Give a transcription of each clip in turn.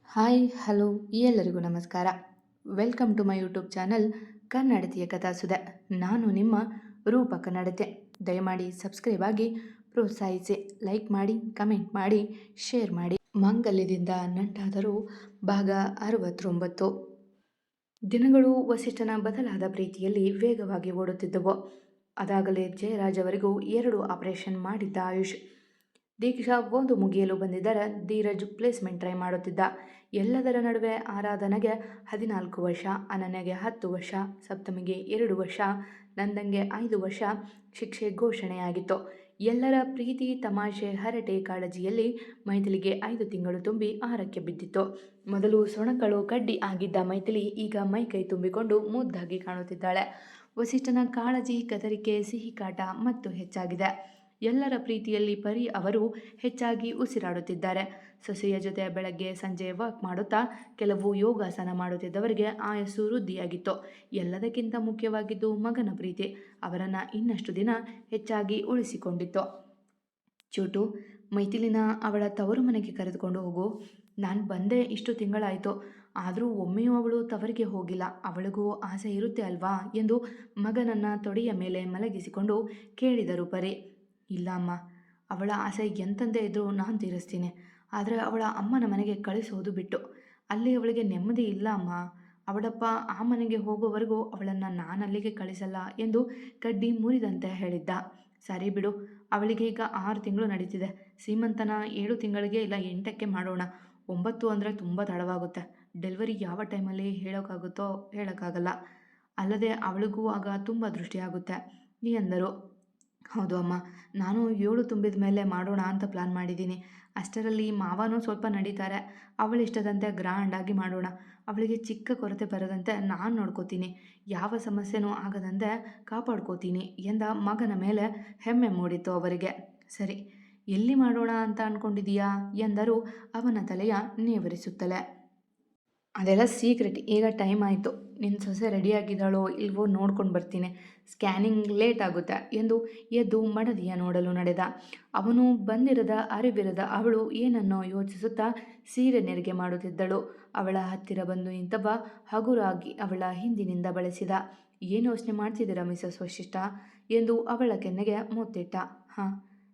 Hi hello ಎಲ್ಲರಿಗೂ ನಮಸ್ಕಾರ. Welcome to my YouTube channel ಕನ್ನಡತಿಯ ಕಥಾಸುಧೆ. ನಾನು ನಿಮ್ಮ ರೂಪ ಕನ್ನಡತೆ. ದಯಮಾಡಿ ಸಬ್ಸ್ಕ್ರೈಬ್ ಆಗಿ ಪ್ರೋತ್ಸಾಹಿಸಿ, ಲೈಕ್ ಮಾಡಿ, ಕಮೆಂಟ್ ಮಾಡಿ, ಶೇರ್ ಮಾಡಿ. ಮಾಂಗಲ್ಯದಿಂದ ನಂಟಾದರೂ ಭಾಗ 69. ದಿನಗಳು ವಸಿಷ್ಠನ ಬದಲಾದ ಪ್ರೀತಿಯಲ್ಲಿ ವೇಗವಾಗಿ ಓಡುತ್ತಿದ್ದವು. ಅದಾಗಲೇ ಜಯರಾಜ್ ಅವರಿಗೂ 2 ಆಪರೇಷನ್ ಮಾಡಿದ್ದ ಆಯುಷ್. ದೀಕ್ಷಾ ಒಂದು ಮುಗಿಯಲು ಬಂದಿದ್ದರೆ ಧೀರಜ್ ಪ್ಲೇಸ್ಮೆಂಟ್ ಟ್ರೈ ಮಾಡುತ್ತಿದ್ದ. ಎಲ್ಲದರ ನಡುವೆ ಆರಾಧನೆಗೆ 14 ವರ್ಷ, ಅನನ್ಯಗೆ 10 ವರ್ಷ, ಸಪ್ತಮಿಗೆ 2 ವರ್ಷ, ನಂದಂಗೆ 5 ವರ್ಷ ಶಿಕ್ಷೆ ಘೋಷಣೆಯಾಗಿತ್ತು. ಎಲ್ಲರ ಪ್ರೀತಿ, ತಮಾಷೆ, ಹರಟೆ, ಕಾಳಜಿಯಲ್ಲಿ ಮೈಥಿಲಿಗೆ 5 ತಿಂಗಳು ತುಂಬಿ 6ಕ್ಕೆ ಬಿದ್ದಿತ್ತು. ಮೊದಲು ಸೊಣಕಳು ಕಡ್ಡಿ ಆಗಿದ್ದ ಮೈಥಿಲಿ ಈಗ ಮೈಕೈ ತುಂಬಿಕೊಂಡು ಮುದ್ದಾಗಿ ಕಾಣುತ್ತಿದ್ದಾಳೆ. ವಸಿಷ್ಠನ ಕಾಳಜಿ, ಗದರಿಕೆ, ಸಿಹಿ ಕಾಟ ಮತ್ತು ಹೆಚ್ಚಾಗಿದೆ. ಎಲ್ಲರ ಪ್ರೀತಿಯಲ್ಲಿ ಪರಿ ಅವರು ಹೆಚ್ಚಾಗಿ ಉಸಿರಾಡುತ್ತಿದ್ದಾರೆ. ಸೊಸೆಯ ಜೊತೆ ಬೆಳಗ್ಗೆ ಸಂಜೆ ವಾಕ್ ಮಾಡುತ್ತಾ ಕೆಲವು ಯೋಗಾಸನ ಮಾಡುತ್ತಿದ್ದವರಿಗೆ ಆಯಸ್ಸು ವೃದ್ಧಿಯಾಗಿತ್ತು. ಎಲ್ಲದಕ್ಕಿಂತ ಮುಖ್ಯವಾಗಿದ್ದು ಮಗನ ಪ್ರೀತಿ ಅವರನ್ನು ಇನ್ನಷ್ಟು ದಿನ ಹೆಚ್ಚಾಗಿ ಉಳಿಸಿಕೊಂಡಿತ್ತು. ಚೂಟು, ಮೈಥಿಲಿನ ಅವಳ ತವರು ಮನೆಗೆ ಕರೆದುಕೊಂಡು ಹೋಗು. ನಾನು ಬಂದೆ ಇಷ್ಟು ತಿಂಗಳಾಯಿತು, ಆದರೂ ಒಮ್ಮೆಯೂ ಅವಳು ತವರಿಗೆ ಹೋಗಿಲ್ಲ. ಅವಳಿಗೂ ಆಸೆ ಇರುತ್ತೆ ಅಲ್ವಾ ಎಂದು ಮಗನನ್ನು ತೊಡೆಯ ಮೇಲೆ ಮಲಗಿಸಿಕೊಂಡು ಕೇಳಿದರು ಪರಿ. ಇಲ್ಲ ಅಮ್ಮ, ಅವಳ ಆಸೆ ಎಂತಂದೇ ಇದ್ದರೂ ನಾನು ತೀರಿಸ್ತೀನಿ. ಆದರೆ ಅವಳ ಅಮ್ಮನ ಮನೆಗೆ ಕಳಿಸೋದು ಬಿಟ್ಟು. ಅಲ್ಲಿ ಅವಳಿಗೆ ನೆಮ್ಮದಿ ಇಲ್ಲ ಅಮ್ಮ. ಅವಳಪ್ಪ ಆ ಮನೆಗೆ ಹೋಗೋವರೆಗೂ ಅವಳನ್ನು ನಾನು ಅಲ್ಲಿಗೆ ಕಳಿಸಲ್ಲ ಎಂದು ಕಡ್ಡಿ ಮುರಿದಂತೆ ಹೇಳಿದ್ದ. ಸರಿ ಬಿಡು, ಅವಳಿಗೆ ಈಗ 6 ತಿಂಗಳು ನಡೀತಿದೆ. ಸೀಮಂತನ 7 ತಿಂಗಳಿಗೆ ಇಲ್ಲ 8ಕ್ಕೆ ಮಾಡೋಣ. 9 ಅಂದರೆ ತುಂಬ ತಡವಾಗುತ್ತೆ. ಡೆಲಿವರಿ ಯಾವ ಟೈಮಲ್ಲಿ ಹೇಳೋಕ್ಕಾಗಲ್ಲ. ಅಲ್ಲದೆ ಅವಳಿಗೂ ಆಗ ತುಂಬ ದೃಷ್ಟಿಯಾಗುತ್ತೆ ಎಂದರು. ಹೌದು ಅಮ್ಮ, ನಾನು 7 ತುಂಬಿದ ಮೇಲೆ ಮಾಡೋಣ ಅಂತ ಪ್ಲ್ಯಾನ್ ಮಾಡಿದ್ದೀನಿ. ಅಷ್ಟರಲ್ಲಿ ಮಾವನೂ ಸ್ವಲ್ಪ ನಡೀತಾರೆ. ಅವಳಿಷ್ಟದಂತೆ ಗ್ರ್ಯಾಂಡಾಗಿ ಮಾಡೋಣ. ಅವಳಿಗೆ ಚಿಕ್ಕ ಕೊರತೆ ಬರದಂತೆ ನಾನು ನೋಡ್ಕೋತೀನಿ. ಯಾವ ಸಮಸ್ಯೆನೂ ಆಗದಂತೆ ಕಾಪಾಡ್ಕೋತೀನಿ ಎಂದ ಮಗನ ಮೇಲೆ ಹೆಮ್ಮೆ ಮೂಡಿತು ಅವರಿಗೆ. ಸರಿ, ಎಲ್ಲಿ ಮಾಡೋಣ ಅಂತ ಅಂದ್ಕೊಂಡಿದೀಯಾ ಎಂದರು ಅವನ ತಲೆಯ ನೇವರಿಸುತ್ತಲೇ. ಅದೆಲ್ಲ ಸೀಕ್ರೆಟ್. ಈಗ ಟೈಮ್ ಆಯಿತು. ನಿನ್ನ ಸೊಸೆ ರೆಡಿಯಾಗಿದ್ದಾಳೋ ಇಲ್ವೋ ನೋಡ್ಕೊಂಡು ಬರ್ತೀನಿ. ಸ್ಕ್ಯಾನಿಂಗ್ ಲೇಟ್ ಆಗುತ್ತೆ ಎಂದು ಎದ್ದು ಮಡದಿಯ ನೋಡಲು ನಡೆದ. ಅವನು ಬಂದಿರದ ಅರಿವಿರದ ಅವಳು ಏನನ್ನೋ ಯೋಚಿಸುತ್ತಾ ಸೀರೆ ನೆರಿಗೆ ಮಾಡುತ್ತಿದ್ದಳು. ಅವಳ ಹತ್ತಿರ ಬಂದು ನಿಂತವ ಹಗುರಾಗಿ ಅವಳ ಹಿಂದಿನಿಂದ ಬಳಸಿದ. ಏನು ಯೋಚನೆ ಮಾಡ್ತಿದ್ದೀರಾ ಮಿಸಸ್ ವಶಿಷ್ಠ ಎಂದು ಅವಳ ಕೆನ್ನೆಗೆ ಮುತ್ತಿಟ್ಟ. ಹಾಂ,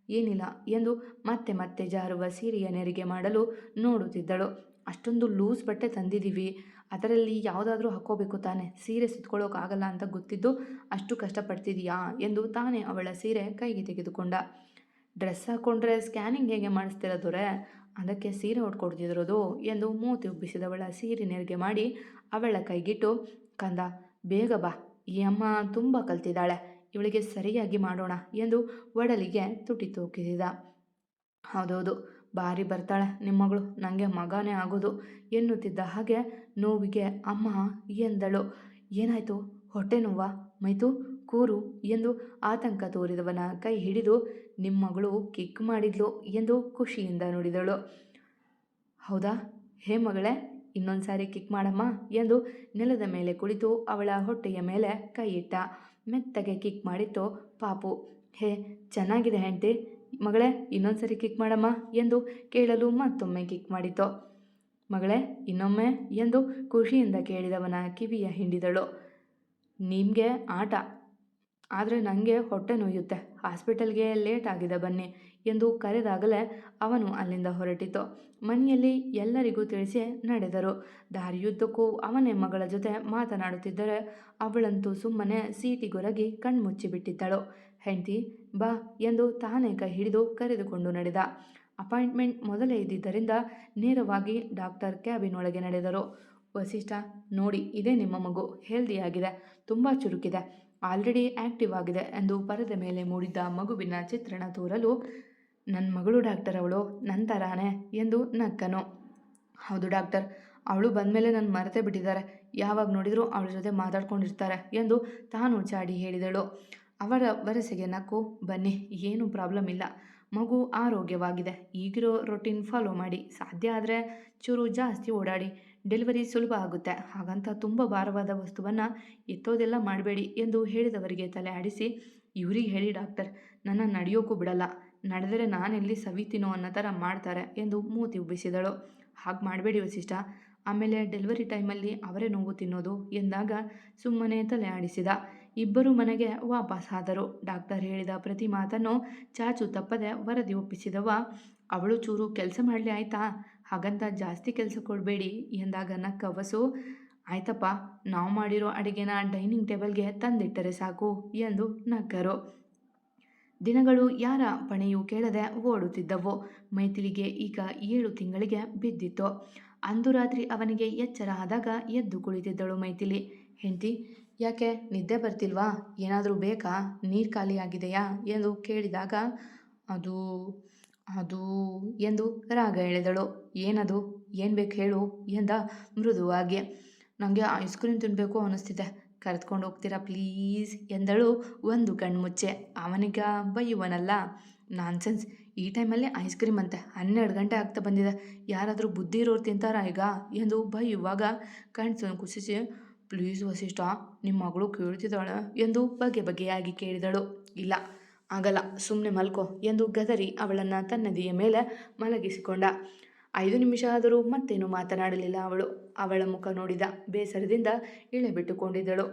ಏನಿಲ್ಲ ಎಂದು ಮತ್ತೆ ಮತ್ತೆ ಜಾರುವ ಸೀರೆಯ ನೆರಿಗೆ ಮಾಡಲು ನೋಡುತ್ತಿದ್ದಳು. ಅಷ್ಟೊಂದು ಲೂಸ್ ಬಟ್ಟೆ ತಂದಿದ್ದೀವಿ, ಅದರಲ್ಲಿ ಯಾವುದಾದ್ರೂ ಹಾಕ್ಕೋಬೇಕು ತಾನೆ. ಸೀರೆ ಸುತ್ಕೊಳ್ಳೋಕ್ಕಾಗಲ್ಲ ಅಂತ ಗೊತ್ತಿದ್ದು ಅಷ್ಟು ಕಷ್ಟಪಡ್ತಿದೀಯಾ ಎಂದು ತಾನೇ ಅವಳ ಸೀರೆ ಕೈಗೆ ತೆಗೆದುಕೊಂಡ. ಡ್ರೆಸ್ ಹಾಕ್ಕೊಂಡ್ರೆ ಸ್ಕ್ಯಾನಿಂಗ್ ಹೇಗೆ ಮಾಡಿಸ್ತೀರ ದೊರೆ, ಅದಕ್ಕೆ ಸೀರೆ ಉಟ್ಕೊಡ್ತಿರೋದು ಎಂದು ಮೂತಿ ಉಬ್ಬಿಸಿದವಳ ಸೀರೆ ನೆರಿಗೆ ಮಾಡಿ ಅವಳ ಕೈಗಿಟ್ಟು, ಕಂದ ಬೇಗ ಬಾ, ಈ ಅಮ್ಮ ತುಂಬ ಕಲ್ತಿದ್ದಾಳೆ, ಇವಳಿಗೆ ಸರಿಯಾಗಿ ಮಾಡೋಣ ಎಂದು ಒಡಲಿಗೆ ತುಟಿ ತೂಕಿಸಿದ. ಹೌದೌದು, ಬಾರಿ ಬರ್ತಾಳೆ ನಿಮ್ಮ ಮಗಳು, ನನಗೆ ಮಗನೇ ಆಗೋದು ಎನ್ನುತ್ತಿದ್ದ ಹಾಗೆ ನೋವಿಗೆ ಅಮ್ಮ ಎಂದಳು. ಏನಾಯಿತು, ಹೊಟ್ಟೆ ನೋವಾ ಮೈತು, ಕೂರು ಎಂದು ಆತಂಕ ತೋರಿದವನ ಕೈ ಹಿಡಿದು ನಿಮ್ಮ ಮಗಳು ಕಿಕ್ ಮಾಡಿದ್ಲು ಎಂದು ಖುಷಿಯಿಂದ ನುಡಿದಳು. ಹೌದಾ, ಹೇ ಮಗಳೇ, ಇನ್ನೊಂದು ಸಾರಿ ಕಿಕ್ ಮಾಡಮ್ಮ ಎಂದು ನೆಲದ ಮೇಲೆ ಕುಳಿತು ಅವಳ ಹೊಟ್ಟೆಯ ಮೇಲೆ ಕೈ ಇಟ್ಟ. ಮೆತ್ತಗೆ ಕಿಕ್ ಮಾಡಿತ್ತು ಪಾಪು. ಹೇ ಚೆನ್ನಾಗಿದೆ ಹೆಂಡತಿ, ಮಗಳೇ ಇನ್ನೊಂದು ಸರಿ ಕಿಕ್ ಮಾಡಮ್ಮ ಎಂದು ಕೇಳಲು ಮತ್ತೊಮ್ಮೆ ಕಿಕ್ ಮಾಡಿತು. ಮಗಳೇ ಇನ್ನೊಮ್ಮೆ ಎಂದು ಖುಷಿಯಿಂದ ಕೇಳಿದವನ ಕಿವಿಯ ಹಿಂಡಿದಳು. ನಿಮಗೆ ಆಟ, ಆದರೆ ನನಗೆ ಹೊಟ್ಟೆ ನೋಯುತ್ತೆ, ಹಾಸ್ಪಿಟಲ್ಗೆ ಲೇಟ್ ಆಗಿದೆ ಬನ್ನಿ ಎಂದು ಕರೆದಾಗಲೇ ಅವನು ಅಲ್ಲಿಂದ ಹೊರಟಿತು. ಮನೆಯಲ್ಲಿ ಎಲ್ಲರಿಗೂ ತಿಳಿಸಿ ನಡೆದರು. ದಾರಿಯುದ್ದಕ್ಕೂ ಅವನೇ ಮಗಳ ಜೊತೆ ಮಾತನಾಡುತ್ತಿದ್ದರೆ ಅವಳಂತೂ ಸುಮ್ಮನೆ ಸೀಟಿಗೊರಗಿ ಕಣ್ಮುಚ್ಚಿಬಿಟ್ಟಿದ್ದಳು. ಹೆಂಡತಿ ಬಾ ಎಂದು ತಾನೇ ಕೈ ಹಿಡಿದು ಕರೆದುಕೊಂಡು ನಡೆದ. ಅಪಾಯಿಂಟ್ಮೆಂಟ್ ಮೊದಲೇ ಇದ್ದಿದ್ದರಿಂದ ನೇರವಾಗಿ ಡಾಕ್ಟರ್ ಕ್ಯಾಬಿನ್ ಒಳಗೆ ನಡೆದರು. ವಸಿಷ್ಠ, ನೋಡಿ ಇದೇ ನಿಮ್ಮ ಮಗು, ಹೆಲ್ದಿಯಾಗಿದೆ, ತುಂಬ ಚುರುಕಿದೆ, ಆಲ್ರೆಡಿ ಆ್ಯಕ್ಟಿವ್ ಆಗಿದೆ ಎಂದು ಪರದೆ ಮೇಲೆ ಮೂಡಿದ್ದ ಮಗುವಿನ ಚಿತ್ರಣ ತೋರಲು, ನನ್ನ ಮಗಳು ಡಾಕ್ಟರ್, ಅವಳು ನನ್ನ ಥರಾನೇ ಎಂದು ನಕ್ಕನು. ಹೌದು ಡಾಕ್ಟರ್, ಅವಳು ಬಂದಮೇಲೆ ನನ್ನ ಮರೆತೇ ಬಿಟ್ಟಿದ್ದಾರೆ, ಯಾವಾಗ ನೋಡಿದರೂ ಅವಳ ಜೊತೆ ಮಾತಾಡ್ಕೊಂಡಿರ್ತಾರೆ ಎಂದು ತಾನು ಚಾಡಿ ಹೇಳಿದಳು. ಅವರ ವರಸೆಗೆ ನಕ್ಕು, ಬನ್ನಿ ಏನೂ ಪ್ರಾಬ್ಲಮ್ ಇಲ್ಲ, ಮಗು ಆರೋಗ್ಯವಾಗಿದೆ, ಈಗಿರೋ ರೊಟೀನ್ ಫಾಲೋ ಮಾಡಿ, ಸಾಧ್ಯ ಆದರೆ ಚೂರು ಜಾಸ್ತಿ ಓಡಾಡಿ, ಡೆಲಿವರಿ ಸುಲಭ ಆಗುತ್ತೆ, ಹಾಗಂತ ತುಂಬ ಭಾರವಾದ ವಸ್ತುವನ್ನು ಎತ್ತೋದೆಲ್ಲ ಮಾಡಬೇಡಿ ಎಂದು ಹೇಳಿದವರಿಗೆ ತಲೆ ಆಡಿಸಿ, ಇವ್ರಿಗೆ ಹೇಳಿ ಡಾಕ್ಟರ್, ನನ್ನ ನಡೆಯೋಕ್ಕೂ ಬಿಡಲ್ಲ, ನಡೆದರೆ ನಾನೆಲ್ಲಿ ಸವಿತೀನೋ ಅನ್ನೋ ಥರ ಮಾಡ್ತಾರೆ ಎಂದು ಮೂತಿ ಉಬ್ಬಿಸಿದಳು. ಹಾಗೆ ಮಾಡಬೇಡಿ ವಸಿಷ್ಠ, ಆಮೇಲೆ ಡೆಲಿವರಿ ಟೈಮಲ್ಲಿ ಅವರೇ ನೋವು ತಿನ್ನೋದು ಎಂದಾಗ ಸುಮ್ಮನೆ ತಲೆ ಆಡಿಸಿದ. ಇಬ್ಬರು ಮನೆಗೆ ವಾಪಸ್ ಆದರು. ಡಾಕ್ಟರ್ ಹೇಳಿದ ಪ್ರತಿ ಮಾತನ್ನು ಚಾಚು ತಪ್ಪದೆ ವರದಿ ಒಪ್ಪಿಸಿದವ. ಅವಳು ಚೂರು ಕೆಲಸ ಮಾಡಲಿ ಆಯ್ತಾ, ಹಾಗಂತ ಜಾಸ್ತಿ ಕೆಲಸ ಕೊಡಬೇಡಿ ಎಂದಾಗ ನಕ್ಕ ವಸು. ಆಯ್ತಪ್ಪ, ನಾವು ಮಾಡಿರೋ ಅಡಿಗೆನ ಡೈನಿಂಗ್ ಟೇಬಲ್ಗೆ ತಂದಿಟ್ಟರೆ ಸಾಕು ಎಂದು ನಕ್ಕರು. ದಿನಗಳು ಯಾರ ಪಣೆಯೂ ಕೇಳದೆ ಓಡುತ್ತಿದ್ದವು. ಮೈಥಿಲಿಗೆ ಈಗ 7 ತಿಂಗಳಿಗೆ ಬಿದ್ದಿತ್ತು. ಅಂದು ರಾತ್ರಿ ಅವನಿಗೆ ಎಚ್ಚರ ಆದಾಗ ಎದ್ದು ಕುಳಿತಿದ್ದಳು ಮೈಥಿಲಿ. ಹೆಂಡತಿ, ಯಾಕೆ ನಿದ್ದೆ ಬರ್ತಿಲ್ವಾ? ಏನಾದರೂ ಬೇಕಾ? ನೀರು ಖಾಲಿ ಆಗಿದೆಯಾ ಎಂದು ಕೇಳಿದಾಗ ಅದು ಅದು ಎಂದು ರಾಗ ಎಳೆದಳು. ಏನದು? ಏನು ಬೇಕು ಹೇಳು ಎಂದ ಮೃದುವಾಗಿ. ನನಗೆ ಐಸ್ ಕ್ರೀಮ್ ತಿನ್ನಬೇಕು ಅನ್ನಿಸ್ತಿದೆ, ಕರೆದುಕೊಂಡು ಹೋಗ್ತೀರಾ ಪ್ಲೀಸ್ ಎಂದಳು ಒಂದು ಕಣ್ಮುಚ್ಚೆ. ಅವನಿಗ ಬೈಯುವನಲ್ಲ. ನಾನ್ಸೆನ್ಸ್, ಈ ಟೈಮಲ್ಲಿ ಐಸ್ ಕ್ರೀಮ್ ಅಂತೆ, 12 ಗಂಟೆ ಆಗ್ತಾ ಬಂದಿದೆ, ಯಾರಾದರೂ ಬುದ್ಧಿ ಇರೋರು ತಿಂತಾರಾ ಈಗ ಎಂದು ಬೈಯುವಾಗ ಕಣ್ಸನ್ನು ಕುಸಿಸಿ, ಪ್ಲೀಸ್ ವಸಿಷ್ಠ, ನಿಮ್ಮ ಮಗಳು ಕೇಳ್ತಿದ್ದಾಳೆ ಎಂದು ಬಗೆಯಾಗಿ ಕೇಳಿದಳು. ಇಲ್ಲ ಆಗಲ್ಲ, ಸುಮ್ಮನೆ ಮಲ್ಕೋ ಎಂದು ಗದರಿ ಅವಳನ್ನು ತನ್ನದಿಯ ಮೇಲೆ ಮಲಗಿಸಿಕೊಂಡ. 5 ನಿಮಿಷ ಆದರೂ ಮತ್ತೇನು ಮಾತನಾಡಲಿಲ್ಲ ಅವಳು. ಅವಳ ಮುಖ ನೋಡಿದ. ಬೇಸರದಿಂದ ಇಳೆಬಿಟ್ಟುಕೊಂಡಿದ್ದಳು.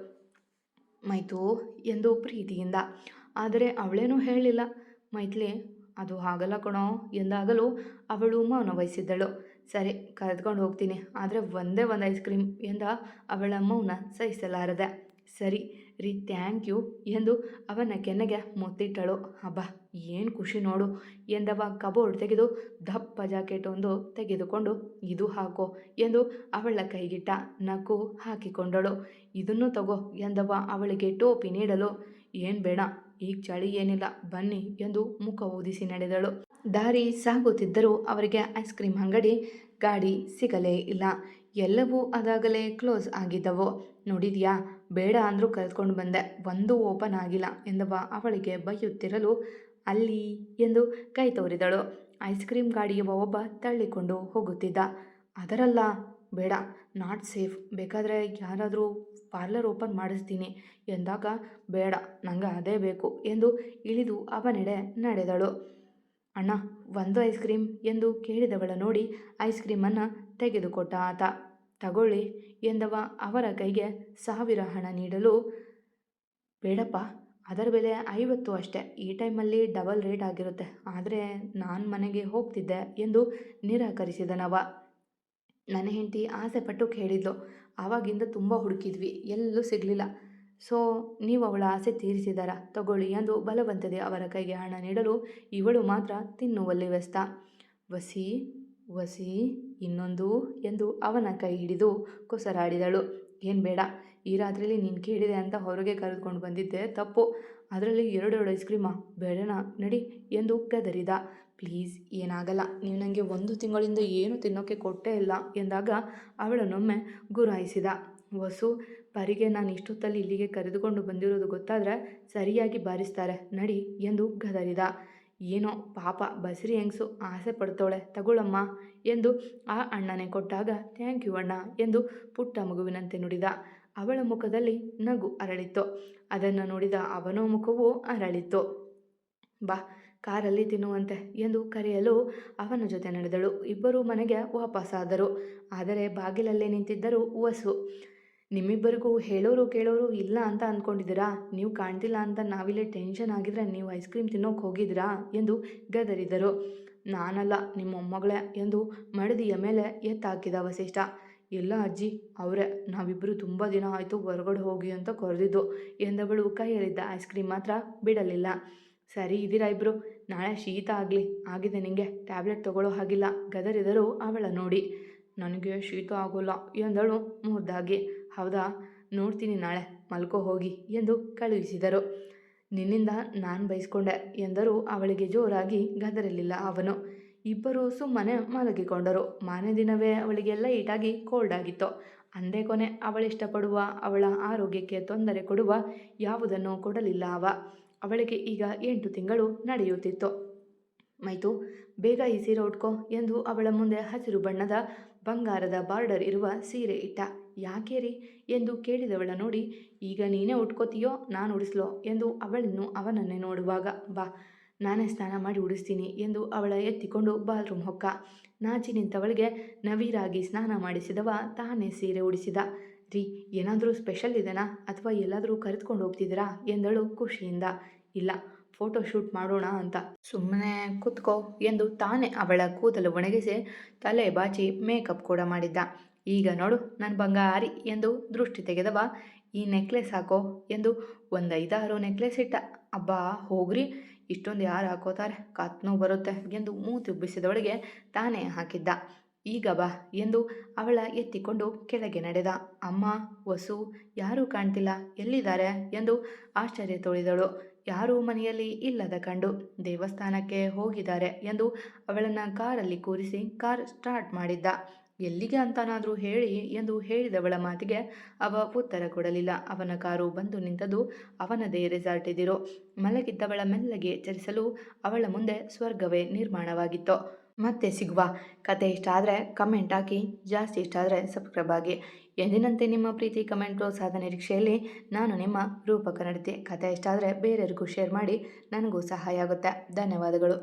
ಮೈತು ಎಂದು ಪ್ರೀತಿಯಿಂದ. ಆದರೆ ಅವಳೇನೂ ಹೇಳಲಿಲ್ಲ. ಮೈಥಿಲಿ, ಅದು ಆಗಲ್ಲ ಕಣೋ ಎಂದಾಗಲೂ ಅವಳು ಮೌನ ವಹಿಸಿದ್ದಳು. ಸರಿ, ಕರೆದುಕೊಂಡು ಹೋಗ್ತೀನಿ, ಆದರೆ ಒಂದೇ ಒಂದು ಐಸ್ ಕ್ರೀಮ್ ಎಂದ ಅವಳ ಮೌನ ಸಹಿಸಲಾರದೆ. ಸರಿ ರೀ, ಥ್ಯಾಂಕ್ ಯು ಎಂದು ಅವನ ಕೆನ್ನೆಗೆ ಮುತ್ತಿಟ್ಟಳು. ಹಬ್ಬ, ಏನು ಖುಷಿ ನೋಡು ಎಂದವ ಕಬೋರ್ಡ್ ತೆಗೆದು ದಪ್ಪ ಜಾಕೆಟ್ ಒಂದು ತೆಗೆದುಕೊಂಡು, ಇದು ಹಾಕೋ ಎಂದು ಅವಳ ಕೈಗಿಟ್ಟ. ನಕ್ಕು ಹಾಕಿಕೊಂಡಳು. ಇದನ್ನು ತಗೋ ಎಂದವ ಅವಳಿಗೆ ಟೋಪಿ ನೀಡಲು. ಏನು ಬೇಡ, ಈಗ ಚಳಿ ಏನಿಲ್ಲ, ಬನ್ನಿ ಎಂದು ಮುಖ ಊದಿಸಿ ನಡೆದಳು. ದಾರಿ ಸಾಗುತ್ತಿದ್ದರೂ ಅವರಿಗೆ ಐಸ್ ಕ್ರೀಮ್ ಅಂಗಡಿ, ಗಾಡಿ ಸಿಗಲೇ ಇಲ್ಲ. ಎಲ್ಲವೂ ಅದಾಗಲೇ ಕ್ಲೋಸ್ ಆಗಿದ್ದವು. ನೋಡಿದ್ಯಾ, ಬೇಡ ಅಂದರೂ ಕರೆದುಕೊಂಡು ಬಂದೆ, ಒಂದೂ ಓಪನ್ ಆಗಿಲ್ಲ ಎಂದವ ಅವಳಿಗೆ ಬೈಯುತ್ತಿರಲು. ಅಲ್ಲಿ ಎಂದು ಕೈ ತೋರಿದಳು. ಐಸ್ ಕ್ರೀಮ್ ಗಾಡಿಯವ ಒಬ್ಬ ತಳ್ಳಿಕೊಂಡು ಹೋಗುತ್ತಿದ್ದ. ಅದರಲ್ಲ, ಬೇಡ, ನಾಟ್ ಸೇಫ್, ಬೇಕಾದರೆ ಯಾರಾದರೂ ಪಾರ್ಲರ್ ಓಪನ್ ಮಾಡಿಸ್ತೀನಿ ಎಂದಾಗ, ಬೇಡ, ನಂಗೆ ಅದೇ ಬೇಕು ಎಂದು ಇಳಿದು ಅವನೆಡೆ ನಡೆದಳು. ಅಣ್ಣ, ಒಂದು ಐಸ್ ಕ್ರೀಮ್ ಎಂದು ಕೇಳಿದವಳ ನೋಡಿ ಐಸ್ ಕ್ರೀಮನ್ನು ತೆಗೆದುಕೊಟ್ಟ ಆತ. ತಗೊಳ್ಳಿ ಎಂದವ ಅವರ ಕೈಗೆ 1000 ಹಣ ನೀಡಲು. ಬೇಡಪ್ಪ, ಅದರ ಬೆಲೆ 50 ಅಷ್ಟೇ, ಈ ಟೈಮಲ್ಲಿ ಡಬಲ್ ರೇಟ್ ಆಗಿರುತ್ತೆ, ಆದರೆ ನಾನು ಮನೆಗೆ ಹೋಗ್ತಿದ್ದೆ ಎಂದು ನಿರಾಕರಿಸಿದನವ. ನನ್ನ ಹೆಂಡತಿ ಆಸೆಪಟ್ಟು ಕೇಳಿದ್ಲು, ಆವಾಗಿಂದ ತುಂಬ ಹುಡುಕಿದ್ವಿ, ಎಲ್ಲೂ ಸಿಗಲಿಲ್ಲ, ಸೊ ನೀವು ಅವಳ ಆಸೆ ತೀರಿಸಿದಾರ, ತಗೊಳ್ಳಿ ಎಂದು ಬಲವಂತದೆ ಅವರ ಕೈಗೆ ಹಣ ನೀಡಲು ಇವಳು ಮಾತ್ರ ತಿನ್ನುವಲ್ಲಿ ವ್ಯಸ್ತ. ವಸಿ ವಸಿ ಇನ್ನೊಂದು ಎಂದು ಅವನ ಕೈ ಹಿಡಿದು ಕೊಸರಾಡಿದಳು. ಏನು ಬೇಡ, ಈ ರಾತ್ರಿಯಲ್ಲಿ ನೀನು ಕೇಳಿದೆ ಅಂತ ಹೊರಗೆ ಕರೆದುಕೊಂಡು ಬಂದಿದ್ದೆ ತಪ್ಪು, ಅದರಲ್ಲಿ 2 ಐಸ್ ಕ್ರೀಮಾ, ಬೇಡನಾ, ನಡಿ ಎಂದು ಗದರಿದ. ಪ್ಲೀಸ್, ಏನಾಗಲ್ಲ, ನೀವು ನನಗೆ 1 ತಿಂಗಳಿಂದ ಏನು ತಿನ್ನೋಕ್ಕೆ ಕೊಟ್ಟೇ ಇಲ್ಲ ಎಂದಾಗ ಅವಳನ್ನೊಮ್ಮೆ ಗುರಾಯಿಸಿದ. ವಸು, ಪರಿಗೆ ನಾನು ಇಷ್ಟೊತ್ತಲ್ಲಿ ಇಲ್ಲಿಗೆ ಕರೆದುಕೊಂಡು ಬಂದಿರೋದು ಗೊತ್ತಾದರೆ ಸರಿಯಾಗಿ ಬಾರಿಸ್ತಾರೆ, ನಡಿ ಎಂದು ಗದರಿದ. ಏನೋ ಪಾಪ ಬಸರಿ ಹೆಂಗಸು, ಆಸೆ ಪಡ್ತೋಳೆ, ತಗೊಳ್ಳಮ್ಮ ಎಂದು ಆ ಅಣ್ಣನೇ ಕೊಟ್ಟಾಗ, ಥ್ಯಾಂಕ್ ಯು ಅಣ್ಣ ಎಂದು ಪುಟ್ಟ ಮಗುವಿನಂತೆ ನುಡಿದ. ಅವಳ ಮುಖದಲ್ಲಿ ನಗು ಅರಳಿತ್ತು. ಅದನ್ನು ನೋಡಿದ ಅವನ ಮುಖವೂ ಅರಳಿತ್ತು. ಬಾ, ಕಾರಲ್ಲಿ ತಿನ್ನುವಂತೆ ಎಂದು ಕರೆಯಲು ಅವನ ಜೊತೆ ನಡೆದಳು. ಇಬ್ಬರೂ ಮನೆಗೆ ವಾಪಸ್ಸಾದರು. ಆದರೆ ಬಾಗಿಲಲ್ಲೇ ನಿಂತಿದ್ದರು ವಸು. ನಿಮ್ಮಿಬ್ಬರಿಗೂ ಹೇಳೋರು ಕೇಳೋರು ಇಲ್ಲ ಅಂತ ಅಂದ್ಕೊಂಡಿದ್ದೀರಾ? ನೀವು ಕಾಣ್ತಿಲ್ಲ ಅಂತ ನಾವಿಲ್ಲೇ ಟೆನ್ಷನ್ ಆಗಿದ್ರೆ ನೀವು ಐಸ್ ಕ್ರೀಮ್ ತಿನ್ನೋಕೆ ಹೋಗಿದ್ದೀರಾ ಎಂದು ಗದರಿದರು. ನಾನಲ್ಲ, ನಿಮ್ಮ ಮೊಮ್ಮಗಳೇ ಎಂದು ಮಡದಿಯ ಮೇಲೆ ಎತ್ತಾಕಿದ ವಸಿಷ್ಠ. ಇಲ್ಲ ಅಜ್ಜಿ, ಅವರೇ, ನಾವಿಬ್ಬರು ತುಂಬ ದಿನ ಆಯಿತು ಹೊರಗಡೆ ಹೋಗಿ ಅಂತ ಕರೆದಿದ್ದು ಎಂದವಳು ಕೈಯಲ್ಲಿದ್ದ ಐಸ್ ಕ್ರೀಮ್ ಮಾತ್ರ ಬಿಡಲಿಲ್ಲ. ಸರಿ ಇದ್ದೀರಾ ಇಬ್ಬರು, ನಾಳೆ ಶೀತ ಆಗಿದೆ ನಿಂಗೆ, ಟ್ಯಾಬ್ಲೆಟ್ ತಗೊಳ್ಳೋ ಹಾಗಿಲ್ಲ ಗದರಿದರು ಅವಳ ನೋಡಿ. ನನಗೆ ಶೀತ ಆಗೋಲ್ಲ ಎಂದಳು ಮುದ್ದಾಗಿ. ಹೌದಾ, ನೋಡ್ತೀನಿ ನಾಳೆ, ಮಲ್ಕೋ ಹೋಗಿ ಎಂದು ಕಳುಹಿಸಿದರು. ನಿನ್ನಿಂದ ನಾನು ಬಯಸ್ಕೊಂಡೆ ಎಂದರು ಅವಳಿಗೆ ಜೋರಾಗಿ. ಗದರಲಿಲ್ಲ ಅವನು. ಇಬ್ಬರು ಸುಮ್ಮನೆ ಮಲಗಿಕೊಂಡರು. ಮಾರನೇ ದಿನವೇ ಅವಳಿಗೆ ಲೈಟಾಗಿ ಕೋಲ್ಡ್ ಆಗಿತ್ತು. ಅಂದೇ ಕೊನೆ ಅವಳಿಷ್ಟಪಡುವ, ಅವಳ ಆರೋಗ್ಯಕ್ಕೆ ತೊಂದರೆ ಕೊಡುವ ಯಾವುದನ್ನು ಕೊಡಲಿಲ್ಲ ಅವ. ಅವಳಿಗೆ ಈಗ 8 ತಿಂಗಳು ನಡೆಯುತ್ತಿತ್ತು. ಮೈತು, ಬೇಗ ಈ ಸೀರೆ ಉಟ್ಕೋ ಎಂದು ಅವಳ ಮುಂದೆ ಹಸಿರು ಬಣ್ಣದ ಬಂಗಾರದ ಬಾರ್ಡರ್ ಇರುವ ಸೀರೆ ಇಟ್ಟ. ಯಾಕೆ ರೀ ಎಂದು ಕೇಳಿದವಳ ನೋಡಿ, ಈಗ ನೀನೇ ಉಟ್ಕೋತೀಯೋ ನಾನು ಉಡಿಸ್ಲೋ ಎಂದು ಅವಳನ್ನು ಅವನನ್ನೇ ನೋಡುವಾಗ, ಬಾ, ನಾನೇ ಸ್ನಾನ ಮಾಡಿ ಉಡಿಸ್ತೀನಿ ಎಂದು ಅವಳ ಎತ್ತಿಕೊಂಡು ಬಾಲ್ರೂಮ್ ಹೊಕ್ಕ. ನಾಚಿ ನಿಂತವಳಿಗೆ ನವಿರಾಗಿ ಸ್ನಾನ ಮಾಡಿಸಿದವ ತಾನೇ ಸೀರೆ ಉಡಿಸಿದ. ರೀ, ಏನಾದರೂ ಸ್ಪೆಷಲ್ ಇದೆನಾ ಅಥವಾ ಎಲ್ಲಾದರೂ ಕರೆದುಕೊಂಡು ಹೋಗ್ತಿದ್ದೀರಾ ಎಂದಳು ಖುಷಿಯಿಂದ. ಇಲ್ಲ, ಫೋಟೋ ಶೂಟ್ ಮಾಡೋಣ ಅಂತ. ಸುಮ್ಮನೆ ಕೂತ್ಕೋ ಎಂದು ತಾನೇ ಅವಳ ಕೂದಲು ಒಣಗಿಸಿ ತಲೆ ಬಾಚಿ ಮೇಕಪ್ ಕೂಡ ಮಾಡಿದ್ದ. ಈಗ ನೋಡು ನನ್ನ ಬಂಗಾರಿ ಎಂದು ದೃಷ್ಟಿ ತೆಗೆದವ. ಈ ನೆಕ್ಲೆಸ್ ಹಾಕೋ ಎಂದು ಒಂದು 5-6 ನೆಕ್ಲೆಸ್ ಇಟ್ಟ. ಅಬ್ಬಾ ಹೋಗ್ರಿ, ಇಷ್ಟೊಂದು ಯಾರು ಹಾಕೋತಾರೆ, ಕತ್ನೋ ಬರುತ್ತೆ ಎಂದು ಮೂತಿ ಉಬ್ಬಿಸಿದವಳಿಗೆ ತಾನೇ ಹಾಕಿದ್ದ. ಈಗ ಬಾ ಎಂದು ಅವಳ ಎತ್ತಿಕೊಂಡು ಕೆಳಗೆ ನಡೆದ. ಅಮ್ಮ, ವಸು ಯಾರೂ ಕಾಣ್ತಿಲ್ಲ, ಎಲ್ಲಿದ್ದಾರೆ ಎಂದು ಆಶ್ಚರ್ಯ ತೋಳಿದಳು. ಯಾರೂ ಮನೆಯಲ್ಲಿ ಇಲ್ಲದ ಕಂಡು ದೇವಸ್ಥಾನಕ್ಕೆ ಹೋಗಿದ್ದಾರೆ ಎಂದು ಅವಳನ್ನು ಕಾರಲ್ಲಿ ಕೂರಿಸಿ ಕಾರ್ ಸ್ಟಾರ್ಟ್ ಮಾಡಿದ್ದ. ಎಲ್ಲಿಗೆ ಅಂತನಾದರೂ ಹೇಳಿ ಎಂದು ಹೇಳಿದವಳ ಮಾತಿಗೆ ಅವ ಉತ್ತರ ಕೊಡಲಿಲ್ಲ. ಅವನ ಕಾರು ಬಂದು ನಿಂತದು ಅವನದೇ ರೆಸಾರ್ಟ್ ಎದಿರು. ಮಲಗಿದ್ದವಳ ಮೆಲ್ಲಗೆ ಎಚ್ಚರಿಸಲು ಅವಳ ಮುಂದೆ ಸ್ವರ್ಗವೇ ನಿರ್ಮಾಣವಾಗಿತ್ತು. ಮತ್ತೆ ಸಿಗುವ. ಕತೆ ಇಷ್ಟ ಆದರೆ ಕಮೆಂಟ್ ಹಾಕಿ, ಜಾಸ್ತಿ ಇಷ್ಟ ಆದರೆ ಸಬ್ಸ್ಕ್ರೈಬ್ ಆಗಿ. ಎಂದಿನಂತೆ ನಿಮ್ಮ ಪ್ರೀತಿ ಕಮೆಂಟ್ ಪ್ರೋತ್ಸಾಹದ ನಿರೀಕ್ಷೆಯಲ್ಲಿ ನಾನು ನಿಮ್ಮ ರೂಪಕ ನಡತೆ. ಕತೆ ಇಷ್ಟ ಆದರೆ ಬೇರೆಯವರಿಗೂ ಶೇರ್ ಮಾಡಿ, ನನಗೂ ಸಹಾಯ ಆಗುತ್ತೆ. ಧನ್ಯವಾದಗಳು.